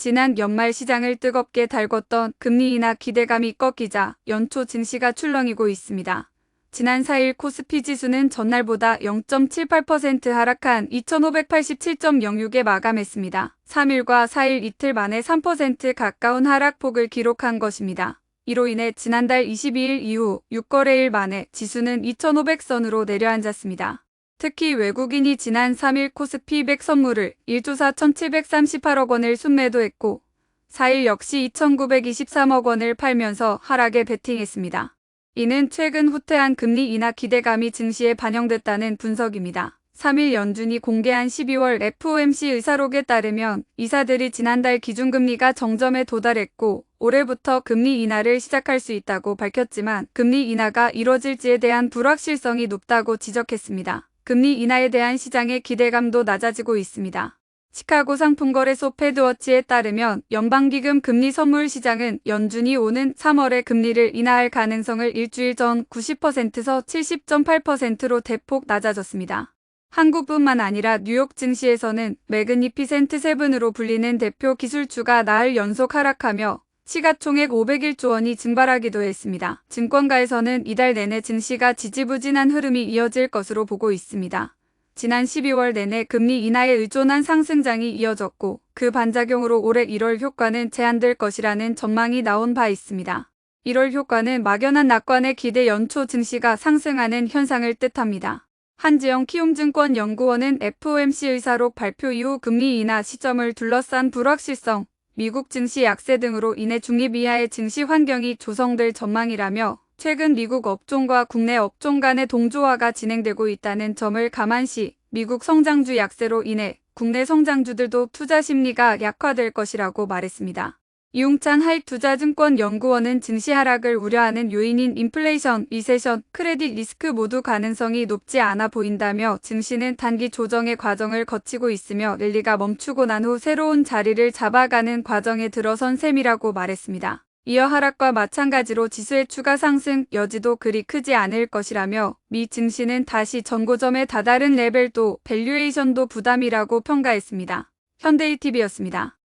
지난 연말 시장을 뜨겁게 달궜던 금리 인하 기대감이 꺾이자 연초 증시가 출렁이고 있습니다. 지난 4일 코스피 지수는 전날보다 0.78% 하락한 2587.06에 마감했습니다. 3일과 4일 이틀 만에 3% 가까운 하락폭을 기록한 것입니다. 이로 인해 지난달 22일 이후 6거래일 만에 지수는 2500선으로 내려앉았습니다. 특히 외국인이 지난 3일 코스피 100 선물을 1조 4738억 원을 순매도했고 4일 역시 2923억 원을 팔면서 하락에 베팅했습니다. 이는 최근 후퇴한 금리 인하 기대감이 증시에 반영됐다는 분석입니다. 3일 연준이 공개한 12월 FOMC 의사록에 따르면 이사들이 지난달 기준금리가 정점에 도달했고 올해부터 금리 인하를 시작할 수 있다고 밝혔지만 금리 인하가 이뤄질지에 대한 불확실성이 높다고 지적했습니다. 금리 인하에 대한 시장의 기대감도 낮아지고 있습니다. 시카고 상품거래소 패드워치에 따르면 연방기금 금리 선물 시장은 연준이 오는 3월에 금리를 인하할 가능성을 일주일 전 90%에서 70.8%로 대폭 낮아졌습니다. 한국뿐만 아니라 뉴욕 증시에서는 매그니피센트 세븐으로 불리는 대표 기술주가 나흘 연속 하락하며 시가총액 501조 원이 증발하기도 했습니다. 증권가에서는 이달 내내 증시가 지지부진한 흐름이 이어질 것으로 보고 있습니다. 지난 12월 내내 금리 인하에 의존한 상승장이 이어졌고 그 반작용으로 올해 1월 효과는 제한될 것이라는 전망이 나온 바 있습니다. 1월 효과는 막연한 낙관에 기대 연초 증시가 상승하는 현상을 뜻합니다. 한지영 키움증권 연구원은 FOMC 의사록 발표 이후 금리 인하 시점을 둘러싼 불확실성, 미국 증시 약세 등으로 인해 중립 이하의 증시 환경이 조성될 전망이라며 최근 미국 업종과 국내 업종 간의 동조화가 진행되고 있다는 점을 감안시 미국 성장주 약세로 인해 국내 성장주들도 투자 심리가 약화될 것이라고 말했습니다. 이웅찬 하익투자증권 연구원은 증시 하락을 우려하는 요인인 인플레이션, 리세션, 크레딧 리스크 모두 가능성이 높지 않아 보인다며 증시는 단기 조정의 과정을 거치고 있으며 랠리가 멈추고 난 후 새로운 자리를 잡아가는 과정에 들어선 셈이라고 말했습니다. 이어 하락과 마찬가지로 지수의 추가 상승 여지도 그리 크지 않을 것이라며 미 증시는 다시 전고점에 다다른 레벨도 밸류에이션도 부담이라고 평가했습니다. 현대이TV였습니다.